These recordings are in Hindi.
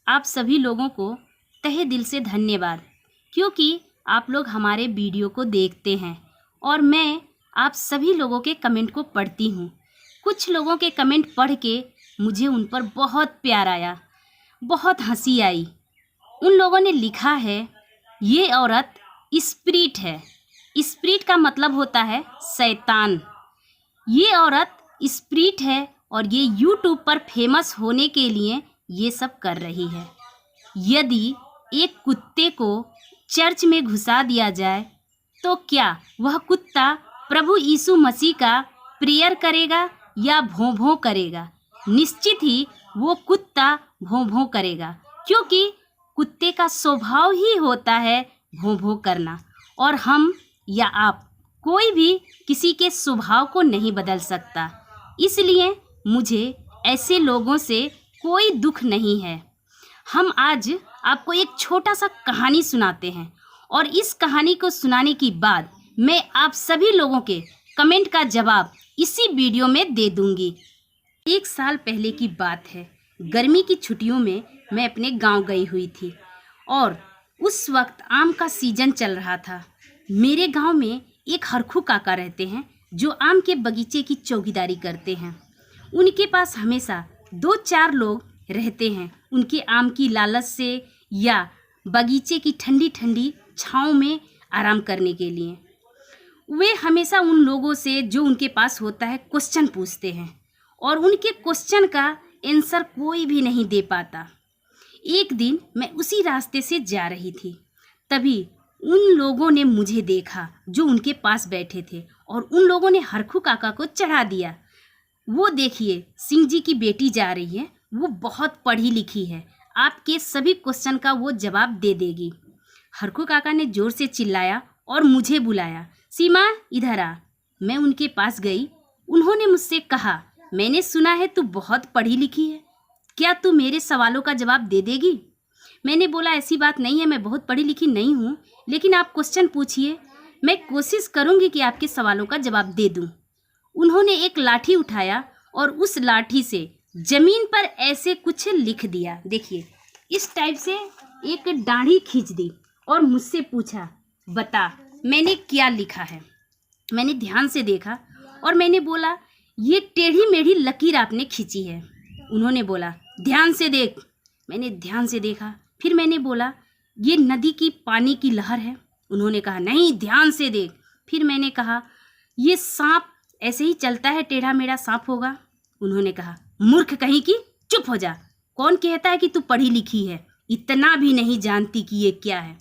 आप सभी लोगों को तहे दिल से धन्यवाद, क्योंकि आप लोग हमारे वीडियो को देखते हैं और मैं आप सभी लोगों के कमेंट को पढ़ती हूँ। कुछ लोगों के कमेंट पढ़ के मुझे उन पर बहुत प्यार आया, बहुत हंसी आई। उन लोगों ने लिखा है, ये औरत स्पिरिट है। स्पिरिट का मतलब होता है शैतान। ये औरत स्पिरिट है और ये यूट्यूब पर फेमस होने के लिए ये सब कर रही है। यदि एक कुत्ते को चर्च में घुसा दिया जाए तो क्या वह कुत्ता प्रभु यीशु मसीह का प्रेयर करेगा या भों भों करेगा? निश्चित ही वो कुत्ता भों भों करेगा, क्योंकि कुत्ते का स्वभाव ही होता है भों भों करना। और हम या आप कोई भी किसी के स्वभाव को नहीं बदल सकता, इसलिए मुझे ऐसे लोगों से कोई दुख नहीं है। हम आज आपको एक छोटा सा कहानी सुनाते हैं और इस कहानी को सुनाने के बाद मैं आप सभी लोगों के कमेंट का जवाब इसी वीडियो में दे दूंगी। 1 साल पहले की बात है। गर्मी की छुट्टियों में मैं अपने गांव गई हुई थी और उस वक्त आम का सीजन चल रहा था। मेरे गांव में एक हरखू काका रहते हैं जो आम के बगीचे की चौकीदारी करते हैं। उनके पास हमेशा 2-4 लोग रहते हैं, उनके आम की लालच से या बगीचे की ठंडी ठंडी छाँव में आराम करने के लिए। वे हमेशा उन लोगों से जो उनके पास होता है क्वेश्चन पूछते हैं और उनके क्वेश्चन का आंसर कोई भी नहीं दे पाता। एक दिन मैं उसी रास्ते से जा रही थी, तभी उन लोगों ने मुझे देखा जो उनके पास बैठे थे और उन लोगों ने हरखू काका को चढ़ा दिया। वो देखिए, सिंह जी की बेटी जा रही है, वो बहुत पढ़ी लिखी है, आपके सभी क्वेश्चन का वो जवाब दे देगी। हरखू काका ने जोर से चिल्लाया और मुझे बुलाया, सीमा इधर आ। मैं उनके पास गई। उन्होंने मुझसे कहा, मैंने सुना है तू बहुत पढ़ी लिखी है, क्या तू मेरे सवालों का जवाब दे देगी? मैंने बोला, ऐसी बात नहीं है, मैं बहुत पढ़ी लिखी नहीं हूँ, लेकिन आप क्वेश्चन पूछिए, मैं कोशिश करूँगी कि आपके सवालों का जवाब दे दूँ। उन्होंने एक लाठी उठाया और उस लाठी से जमीन पर ऐसे कुछ लिख दिया। देखिए, इस टाइप से एक दाढ़ी खींच दी और मुझसे पूछा, बता मैंने क्या लिखा है। मैंने ध्यान से देखा और मैंने बोला, ये टेढ़ी मेढ़ी लकीर आपने खींची है। उन्होंने बोला, ध्यान से देख। मैंने ध्यान से देखा। फिर मैंने बोला, ये नदी की पानी की लहर है। उन्होंने कहा, नहीं, ध्यान से देख। फिर मैंने कहा, ये सांप ऐसे ही चलता है, टेढ़ा मेढ़ा सांप होगा। उन्होंने कहा, मूर्ख कहीं की, चुप हो जा। कौन कहता है कि तू पढ़ी लिखी है, इतना भी नहीं जानती कि ये क्या है।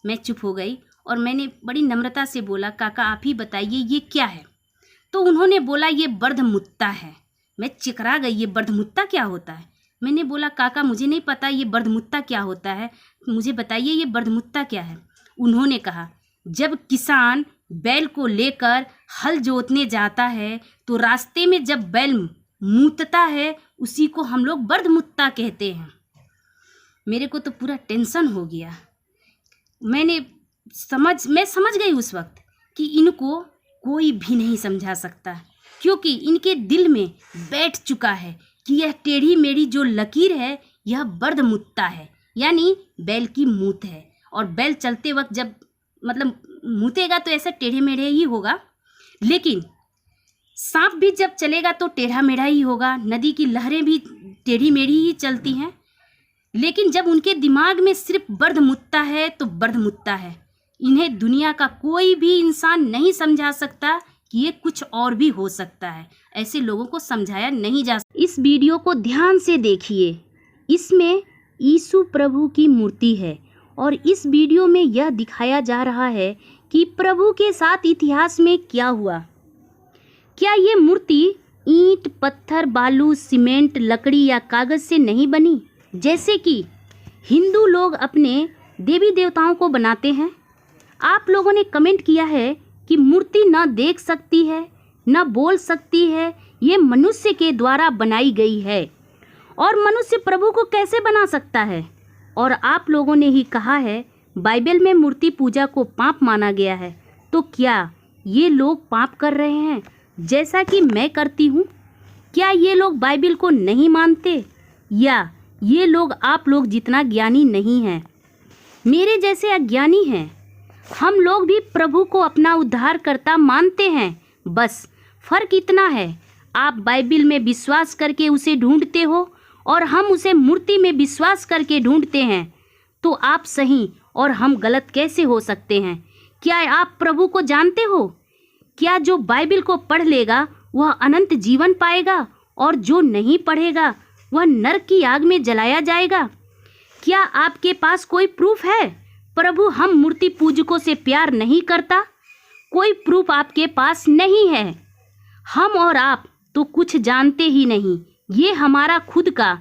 मैं चुप हो गई और मैंने बड़ी नम्रता से बोला, काका आप ही बताइए ये क्या है। तो उन्होंने बोला, ये बर्धमुत्ता है। मैं चिकरा गई, ये बर्धमुत्ता क्या होता है? मैंने बोला, काका मुझे नहीं पता ये बर्धमुत्ता क्या होता है, मुझे बताइए ये बर्धमुत्ता क्या है। उन्होंने कहा, जब किसान बैल को लेकर हल जोतने जाता है तो रास्ते में जब बैल मूतता है उसी को हम लोग बर्धमुत्ता कहते हैं। मेरे को तो पूरा टेंशन हो गया। मैं समझ गई उस वक्त कि इनको कोई भी नहीं समझा सकता, क्योंकि इनके दिल में बैठ चुका है कि यह टेढ़ी मेढ़ी जो लकीर है यह बर्धमुत्ता है, यानी बैल की मूत है। और बैल चलते वक्त जब मूतेगा तो ऐसा टेढ़े मेढ़े ही होगा, लेकिन सांप भी जब चलेगा तो टेढ़ा मेढ़ा ही होगा। नदी की लहरें भी टेढ़ी मेढ़ी ही चलती हैं, लेकिन जब उनके दिमाग में सिर्फ बर्धमुत्ता है तो बर्धमुत्ता है। इन्हें दुनिया का कोई भी इंसान नहीं समझा सकता कि ये कुछ और भी हो सकता है। ऐसे लोगों को समझाया नहीं जा सकता। इस वीडियो को ध्यान से देखिए, इसमें यीशु प्रभु की मूर्ति है और इस वीडियो में यह दिखाया जा रहा है कि प्रभु के साथ इतिहास में क्या हुआ। क्या ये मूर्ति ईंट, पत्थर, बालू, सीमेंट, लकड़ी या कागज से नहीं बनी, जैसे कि हिंदू लोग अपने देवी देवताओं को बनाते हैं? आप लोगों ने कमेंट किया है कि मूर्ति न देख सकती है, न बोल सकती है, ये मनुष्य के द्वारा बनाई गई है और मनुष्य प्रभु को कैसे बना सकता है? और आप लोगों ने ही कहा है बाइबल में मूर्ति पूजा को पाप माना गया है, तो क्या ये लोग पाप कर रहे हैं जैसा कि मैं करती हूँ? क्या ये लोग बाइबल को नहीं मानते या ये लोग आप लोग जितना ज्ञानी नहीं हैं, मेरे जैसे अज्ञानी हैं। हम लोग भी प्रभु को अपना उद्धारकर्ता मानते हैं, बस फर्क इतना है, आप बाइबिल में विश्वास करके उसे ढूंढते हो और हम उसे मूर्ति में विश्वास करके ढूंढते हैं। तो आप सही और हम गलत कैसे हो सकते हैं? क्या आप प्रभु को जानते हो? क्या जो बाइबिल को पढ़ लेगा वह अनंत जीवन पाएगा और जो नहीं पढ़ेगा वह नरक की आग में जलाया जाएगा? क्या आपके पास कोई प्रूफ है प्रभु हम मूर्ति पूजकों से प्यार नहीं करता? कोई प्रूफ आपके पास नहीं है। हम और आप तो कुछ जानते ही नहीं, ये हमारा खुद का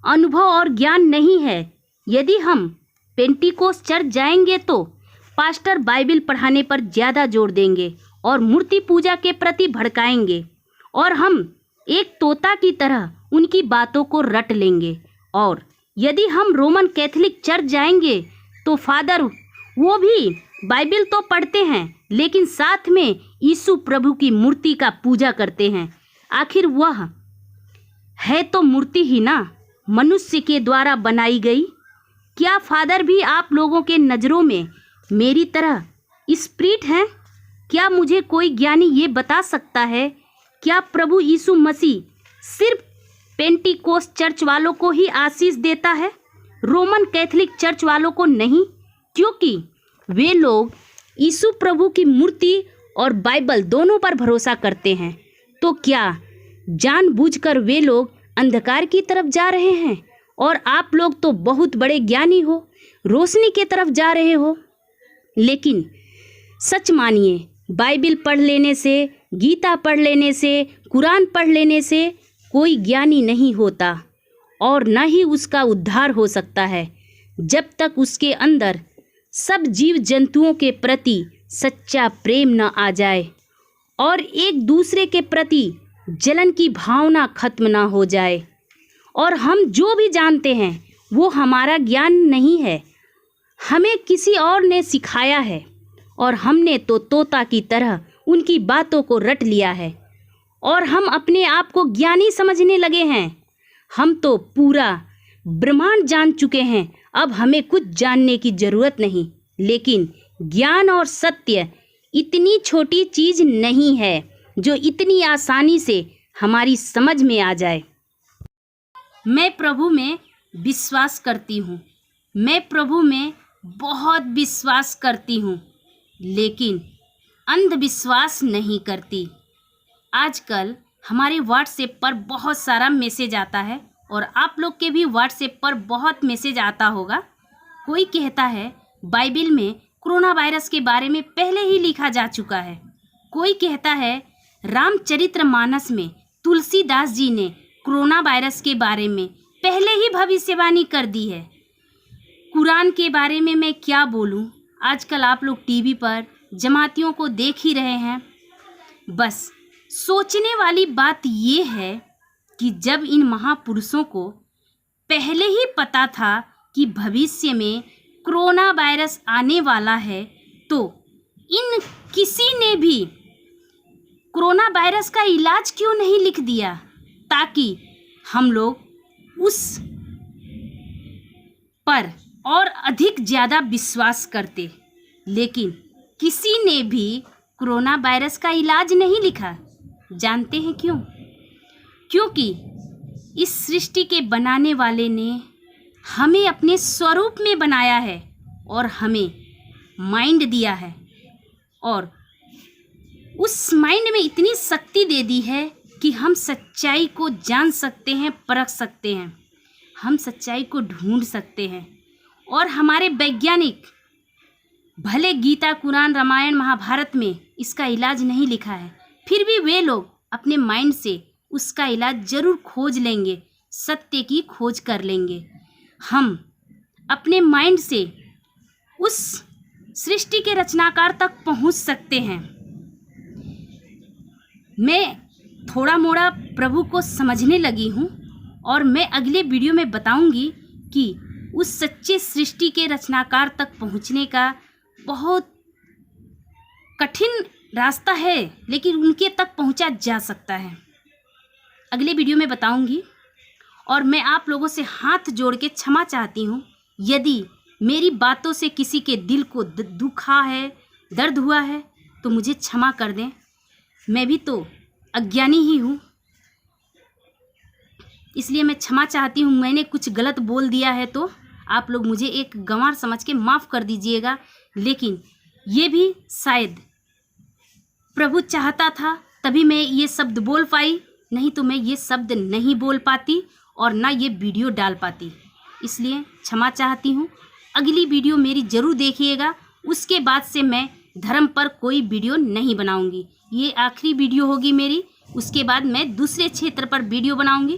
अनुभव और ज्ञान नहीं है। यदि हम पेंटिकोस्ट चर्च जाएंगे तो पास्टर बाइबिल पढ़ाने पर ज़्यादा जोर देंगे और मूर्ति पूजा के प्रति भड़काएंगे और हम एक तोता की तरह उनकी बातों को रट लेंगे। और यदि हम रोमन कैथोलिक चर्च जाएंगे तो फादर वो भी बाइबिल तो पढ़ते हैं लेकिन साथ में यीशु प्रभु की मूर्ति का पूजा करते हैं। आखिर वह है तो मूर्ति ही ना, मनुष्य के द्वारा बनाई गई। क्या फादर भी आप लोगों के नज़रों में मेरी तरह स्पिरिट हैं? क्या मुझे कोई ज्ञानी ये बता सकता है क्या प्रभु यीशु मसीह सिर्फ पेंटिकोस्ट चर्च वालों को ही आशीष देता है, रोमन कैथोलिक चर्च वालों को नहीं? क्योंकि वे लोग यीशु प्रभु की मूर्ति और बाइबल दोनों पर भरोसा करते हैं। तो क्या जानबूझकर वे लोग अंधकार की तरफ जा रहे हैं और आप लोग तो बहुत बड़े ज्ञानी हो, रोशनी की तरफ जा रहे हो? लेकिन सच मानिए, बाइबिल पढ़ लेने से, गीता पढ़ लेने से, कुरान पढ़ लेने से कोई ज्ञानी नहीं होता और न ही उसका उद्धार हो सकता है जब तक उसके अंदर सब जीव जंतुओं के प्रति सच्चा प्रेम न आ जाए और एक दूसरे के प्रति जलन की भावना खत्म ना हो जाए। और हम जो भी जानते हैं वो हमारा ज्ञान नहीं है, हमें किसी और ने सिखाया है और हमने तो तोता की तरह उनकी बातों को रट लिया है और हम अपने आप को ज्ञानी समझने लगे हैं। हम तो पूरा ब्रह्मांड जान चुके हैं, अब हमें कुछ जानने की ज़रूरत नहीं। लेकिन ज्ञान और सत्य इतनी छोटी चीज़ नहीं है जो इतनी आसानी से हमारी समझ में आ जाए। मैं प्रभु में विश्वास करती हूँ, मैं प्रभु में बहुत विश्वास करती हूँ, लेकिन अंधविश्वास नहीं करती। आजकल हमारे व्हाट्सएप पर बहुत सारा मैसेज आता है और आप लोग के भी व्हाट्सएप पर बहुत मैसेज आता होगा। कोई कहता है बाइबिल में कोरोना वायरस के बारे में पहले ही लिखा जा चुका है। कोई कहता है रामचरितमानस में तुलसीदास जी ने कोरोना वायरस के बारे में पहले ही भविष्यवाणी कर दी है। कुरान के बारे में मैं क्या बोलूं, आजकल आप लोग टीवी पर जमातियों को देख ही रहे हैं। बस सोचने वाली बात ये है कि जब इन महापुरुषों को पहले ही पता था कि भविष्य में कोरोना वायरस आने वाला है, तो इन किसी ने भी कोरोना वायरस का इलाज क्यों नहीं लिख दिया ताकि हम लोग उस पर और अधिक ज़्यादा विश्वास करते। लेकिन किसी ने भी कोरोना वायरस का इलाज नहीं लिखा। जानते हैं क्यों? क्योंकि इस सृष्टि के बनाने वाले ने हमें अपने स्वरूप में बनाया है और हमें माइंड दिया है और उस माइंड में इतनी शक्ति दे दी है कि हम सच्चाई को जान सकते हैं, परख सकते हैं, हम सच्चाई को ढूंढ सकते हैं। और हमारे वैज्ञानिक भले गीता, कुरान, रामायण, महाभारत में इसका इलाज नहीं लिखा है, फिर भी वे लोग अपने माइंड से उसका इलाज ज़रूर खोज लेंगे, सत्य की खोज कर लेंगे। हम अपने माइंड से उस सृष्टि के रचनाकार तक पहुंच सकते हैं। मैं थोड़ा मोड़ा प्रभु को समझने लगी हूँ और मैं अगले वीडियो में बताऊंगी कि उस सच्चे सृष्टि के रचनाकार तक पहुँचने का बहुत कठिन रास्ता है, लेकिन उनके तक पहुँचा जा सकता है। अगले वीडियो में बताऊंगी। और मैं आप लोगों से हाथ जोड़ के क्षमा चाहती हूँ। यदि मेरी बातों से किसी के दिल को दुखा है, दर्द हुआ है, तो मुझे क्षमा कर दें। मैं भी तो अज्ञानी ही हूँ, इसलिए मैं क्षमा चाहती हूँ। मैंने कुछ गलत बोल दिया है तो आप लोग मुझे एक गंवार समझ के माफ़ कर दीजिएगा। लेकिन ये भी शायद प्रभु चाहता था तभी मैं ये शब्द बोल पाई, नहीं तो मैं ये शब्द नहीं बोल पाती और ना ये वीडियो डाल पाती। इसलिए क्षमा चाहती हूँ। अगली वीडियो मेरी ज़रूर देखिएगा। उसके बाद से मैं धर्म पर कोई वीडियो नहीं बनाऊंगी। ये आखिरी वीडियो होगी मेरी। उसके बाद मैं दूसरे क्षेत्र पर वीडियो बनाऊंगी।